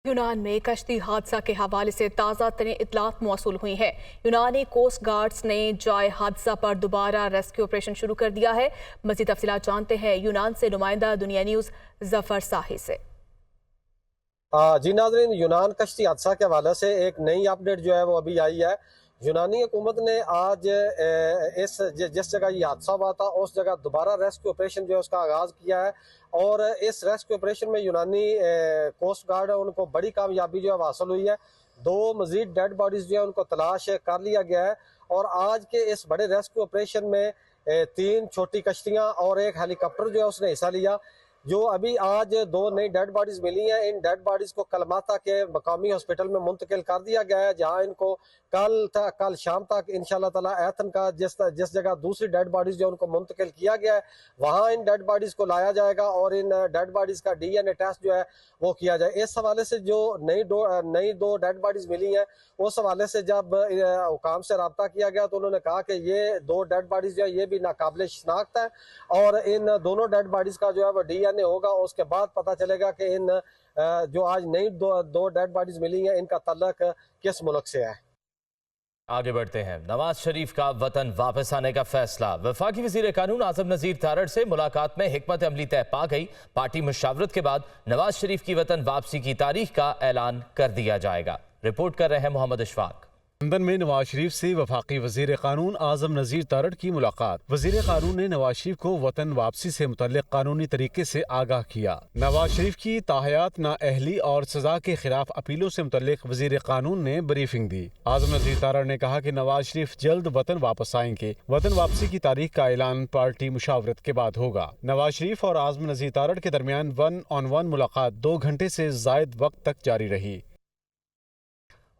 यूनान में कश्ती हादसा के हवाले से ताज़ा तरीन इतलात मौसूल हुई हैं। यूनानी कोस्ट गार्ड्स ने जाए हादसा पर दोबारा रेस्क्यू ऑपरेशन शुरू कर दिया है। मज़ीद तफसीलात जानते हैं यूनान से नुमाइंदा दुनिया न्यूज़ जफर साही से। जी नाज़रीन, यूनान कश्ती हादसा के हवाले से एक नई अपडेट जो है वो अभी आई है। यूनानी हुकूमत ने आज जिस जगह ये हादसा हुआ था उस जगह दोबारा रेस्क्यू ऑपरेशन जो है उसका आगाज़ किया है और इस रेस्क्यू ऑपरेशन में यूनानी कोस्ट गार्ड है उनको बड़ी कामयाबी जो है हासिल हुई है। 2 मज़ीद डेड बॉडीज़ जो है उनको तलाश कर लिया गया है और आज के इस बड़े रेस्क्यू ऑपरेशन में 3 छोटी कश्तियाँ और एक हेलीकॉप्टर जो है उसने हिस्सा लिया। जो अभी आज 2 नई डेड बॉडीज़ मिली हैं, इन डेड बॉडीज़ को कलमाता के मकामी हॉस्पिटल में मुंतकिल कर दिया गया है, जहां इनको कल शाम तक इंशाल्लाह ताला एथन का जिस जगह दूसरी डेड बॉडीज़ जो उनको मुंतकिल किया गया है वहां इन डेड बॉडीज़ को लाया जाएगा और इन डेड बॉडीज़ का DNA टेस्ट जो है वो किया जाए। इस हवाले से जो नई दो डेड बॉडीज़ मिली हैं उस हवाले से जब हुकाम से रब्ता किया गया तो उन्होंने कहा कि ये 2 डेड बॉडीज़ जो है ये भी नाकाबिल शिनाख्त है और इन दोनों डेड बॉडीज़ का जो है वो DNA होगा। उसके बाद पता चलेगा कि इन जो आज नई दो डेड बॉडीज मिली हैं इनका तल्लक किस मुल्क से है। आगे बढ़ते हैं। नवाज शरीफ का वतन वापस आने का फैसला। वफाकी वजीर कानून आजम नजीर तारड़ से मुलाकात में हिकमत अमली तय पा गई। पार्टी मुशावरत के बाद नवाज शरीफ की वतन वापसी की तारीख का ऐलान कर दिया जाएगा। रिपोर्ट कर रहे हैं मोहम्मद इशफाक। लंदन में नवाज शरीफ से वफाकी वजीर कानून आजम नजीर तारड़ की मुलाकात। वजीर कानून ने नवाज शरीफ को वतन वापसी से मुतल्लिक कानूनी तरीके से आगाह किया। नवाज शरीफ की ताहयात नाअहली और सजा के खिलाफ अपीलों से मुतल्लिक वजीर कानून ने ब्रीफिंग दी। आजम नजीर तारड़ ने कहा कि नवाज शरीफ जल्द वतन वापस आएंगे। वतन वापसी की तारीख का ऐलान पार्टी मुशावरत के बाद होगा। नवाज शरीफ और आजम नजीर तारड़ के दरमियान 1-on-1 मुलाकात 2 घंटे से जायद वक्त तक जारी रही।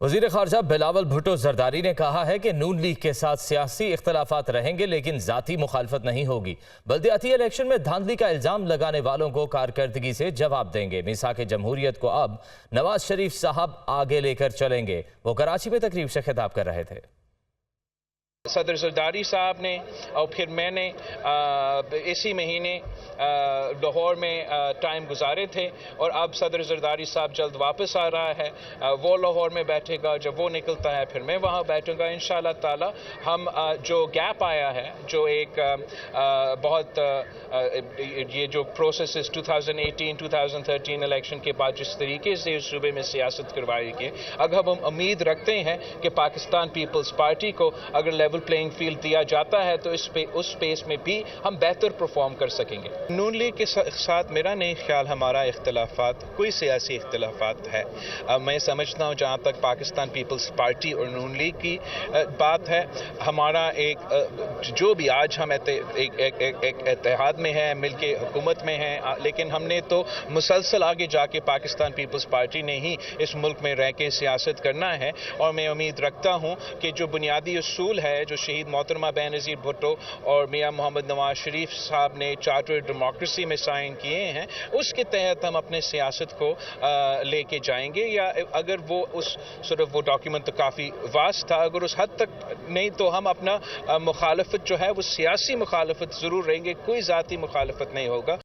वज़ीर ख़ारजा बिलावल भुट्टो जरदारी ने कहा है कि नून लीग के साथ सियासी इख्तलाफात रहेंगे लेकिन ज़ाती मुखालफत नहीं होगी। बल्दियाती इलेक्शन में धांधली का इल्ज़ाम लगाने वालों को कारकर्दगी से जवाब देंगे। मिसाक जमहूरियत को अब नवाज शरीफ साहब आगे लेकर चलेंगे। वो कराची में तकरीब से खिताब कर रहे थे। सदर जरदारी साहब ने और फिर मैंने इसी महीने लाहौर में टाइम गुजारे थे और अब सदर जरदारी साहब जल्द वापस आ रहा है। वो लाहौर में बैठेगा, जब वो निकलता है फिर मैं वहाँ बैठूंगा इंशाल्लाह ताला। हम जो गैप आया है, जो एक बहुत ये जो प्रोसेस 2018-2013 इलेक्शन के बाद जिस तरीके से इस सूबे में सियासत करवाई गई, अगर हम उम्मीद रखते हैं कि पाकिस्तान पीपल्स पार्टी को अगर लेवल प्लेइंग फील्ड दिया जाता है तो उस स्पेस में भी हम बेहतर परफॉर्म कर सकेंगे। नून लीग के साथ मेरा नहीं ख्याल हमारा इख्तलाफात कोई सियासी इख्तलाफात है। मैं समझता हूँ जहाँ तक पाकिस्तान पीपल्स पार्टी और नून लीग की बात है, हमारा एक जो भी आज हम एक इत्तेहाद में है, मिलके हुकूमत में है, लेकिन हमने तो मुसलसल आगे जाके पाकिस्तान पीपल्स पार्टी ने ही इस मुल्क में रह के सियासत करना है। और मैं उम्मीद रखता हूँ कि जो बुनियादी उसूल है जो शहीद मोहतरमा बेनज़ीर भुट्टो और मियां मोहम्मद नवाज शरीफ साहब ने चार्टर डेमोक्रेसी में साइन किए हैं, उसके तहत हम अपने सियासत को लेके जाएंगे। या अगर वो वो डॉक्यूमेंट तो काफ़ी वास्ट था, अगर उस हद तक नहीं तो हम अपना मुखालफत जो है वो सियासी मुखालफत ज़रूर रहेंगे, कोई ज़ाती मुखालफत नहीं होगा।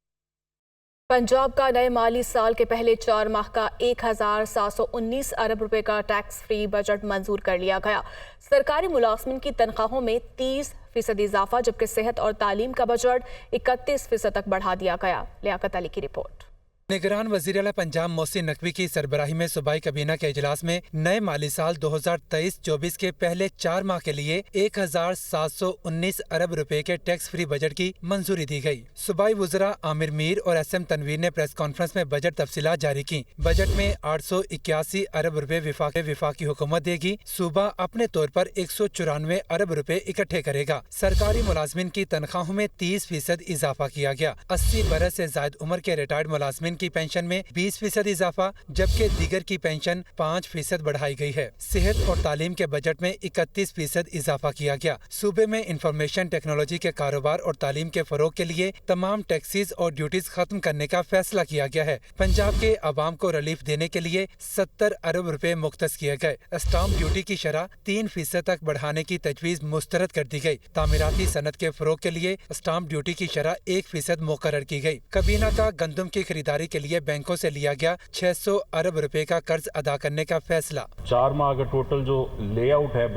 पंजाब का नए माली साल के पहले 4 माह का 1719 अरब रुपए का टैक्स फ्री बजट मंजूर कर लिया गया। सरकारी मुलाजमिन की तनख्वाहों में 30% इजाफा, जबकि सेहत और तालीम का बजट 31% तक बढ़ा दिया गया। लियाकत अली की रिपोर्ट। निगरान वज़ीर आला पंजाब मोहसिन नकवी की सरबराही में सूबाई काबीना के इजलास में नए माली साल 2023-24 के पहले 4 माह के लिए 1719 अरब रुपए के टैक्स फ्री बजट की मंजूरी दी गई। सूबाई वज़रा आमिर मीर और SM तनवीर ने प्रेस कॉन्फ्रेंस में बजट तफसीलात जारी की। बजट में 881 अरब रुपए विफाकी हुकूमत देगी। सूबा अपने तौर पर 194 अरब रुपए इकट्ठे करेगा। सरकारी मुलाजमिन की तनख्वाहों में 30% इजाफा किया गया। 80 बरस से जायद उम्र के रिटायर्ड मुलाजमिन की पेंशन में 20% इजाफा, जबकि दीगर की पेंशन 5% बढ़ाई गई है। सेहत और तालीम के बजट में 31% इजाफा किया गया। सूबे में इंफॉर्मेशन टेक्नोलॉजी के कारोबार और तालीम के फरोग के लिए तमाम टैक्सेस और ड्यूटीज खत्म करने का फैसला किया गया है। पंजाब के अवाम को रिलीफ देने के लिए 70 अरब रुपए मुख्तस किए गए। स्टाम्प ड्यूटी की शरह 3% तक बढ़ाने की तजवीज मुस्तरद कर दी गई। तामीराती सनत के फरोग के लिए स्टाम्प ड्यूटी की शरह 1% मुकर्रर की गई। काबीना का गंदम की खरीदारी के लिए बैंकों से लिया गया 600 अरब रुपए का कर्ज अदा करने का फैसला। 4 माह का टोटल जो लेआउट है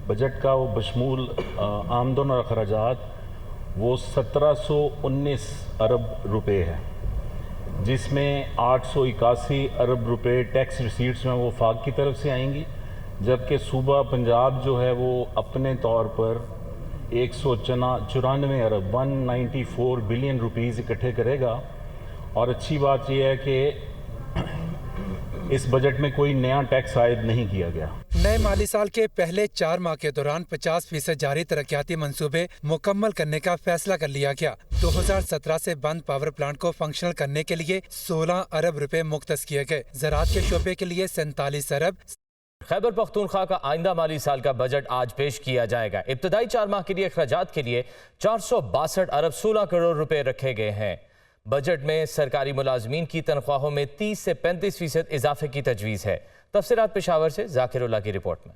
बजट का, वो बशमूल आमदन और अखराजात वो 1719 अरब रुपए है, जिसमें 881 अरब रुपए टैक्स रिसीट्स में वो वफाक की तरफ से आएंगी, जबकि सूबा पंजाब जो है वो अपने तौर पर 194 अरब 194 बिलियन रुपीस इकट्ठे करेगा। और अच्छी बात यह है कि इस बजट में कोई नया टैक्स आयद नहीं किया गया। नए माली साल के पहले 4 माह के दौरान 50% जारी तरक्याती मंसूबे मुकम्मल करने का फैसला कर लिया गया। 2017 से बंद पावर प्लांट को फंक्शनल करने के लिए 16 अरब रुपए मुख्तस किए गए। ज़राअत के शोबे के लिए 47 अरब। खैबर पख्तूनख्वा का आइंदा माली साल का बजट आज पेश किया जाएगा। इब्तदाई 4 माह के लिए अखराजात के लिए 462 अरब 16 करोड़ रुपए रखे गए हैं। बजट में सरकारी मुलाजमीन की तनख्वाहों में 30 से 35% इजाफे की तजवीज़ है। तफसीरात पेशावर से जाकिरुल्लाह की रिपोर्ट में।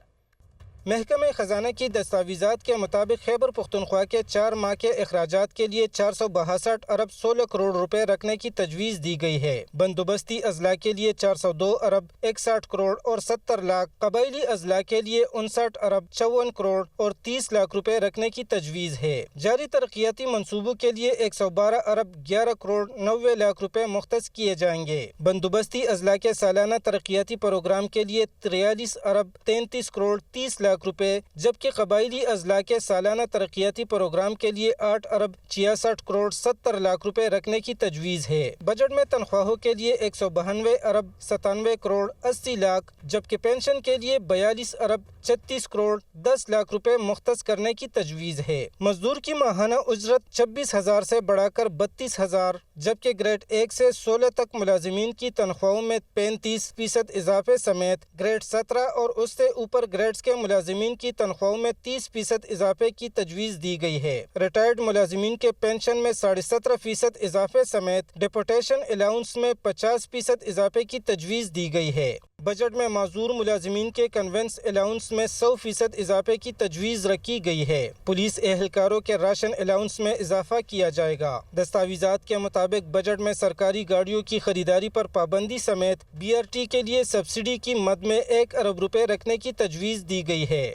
महकमे खजाना की दस्तावेजात के मुताबिक खैबर पख्तूनख्वा के 4 माह के अखराजात के लिए 462 अरब 16 करोड़ रुपए रखने की तजवीज़ दी गई है। बंदोबस्ती अजला के लिए 402 अरब 61 करोड़ और 70 लाख, कबायली अजला के लिए 59 अरब 54 करोड़ और 30 लाख रुपए रखने की तजवीज़ है। जारी तरक्याती मनसूबों के लिए 112 अरब 11 करोड़ 90 लाख रुपए मुख्तस किए जाएंगे। बंदोबस्ती अजला के सालाना तरक्याती प्रोग्राम के लिए 43 अरब 33 करोड़ 30 लाख रुपए, जबकि कबायली अजला के सालाना तरक्याती प्रोग्राम के लिए 8 अरब 66 करोड़ 70 लाख रुपए रखने की तजवीज़ है। बजट में तनख्वाहों के लिए 192 अरब 97 करोड़ 80 लाख, जबकि पेंशन के लिए 42 अरब 36 करोड़ 10 लाख रुपए मुख्तस करने की तजवीज़ है। मजदूर की माहाना उजरत 26,000 से बढ़ाकर 32,000, जबकि ग्रेड 1 से 16 तक मुलाजिमीन की तनख्वाहों में 35% इजाफे समेत ग्रेड 17 और उससे ऊपर ग्रेड्स के मुलाजिमीन की तनख्वाहों में 30% इजाफे की तजवीज़ दी गई है। रिटायर्ड मुलाजिमीन के पेंशन में 17.5% इजाफे समेत डिपोटेशन अलाउंस में 50% इजाफे की तजवीज़ दी गई है। बजट में माजूर मुलाजिमीन के कन्वेंस अलाउंस में 100% इजाफे की तजवीज़ रखी गई है। पुलिस एहलकारों के राशन अलाउंस में इजाफा किया जाएगा। दस्तावेजात के मुताबिक बजट में सरकारी गाड़ियों की खरीदारी पर पाबंदी समेत BRT के लिए सब्सिडी की मद में 1 अरब रुपए रखने की तजवीज़ दी गई है।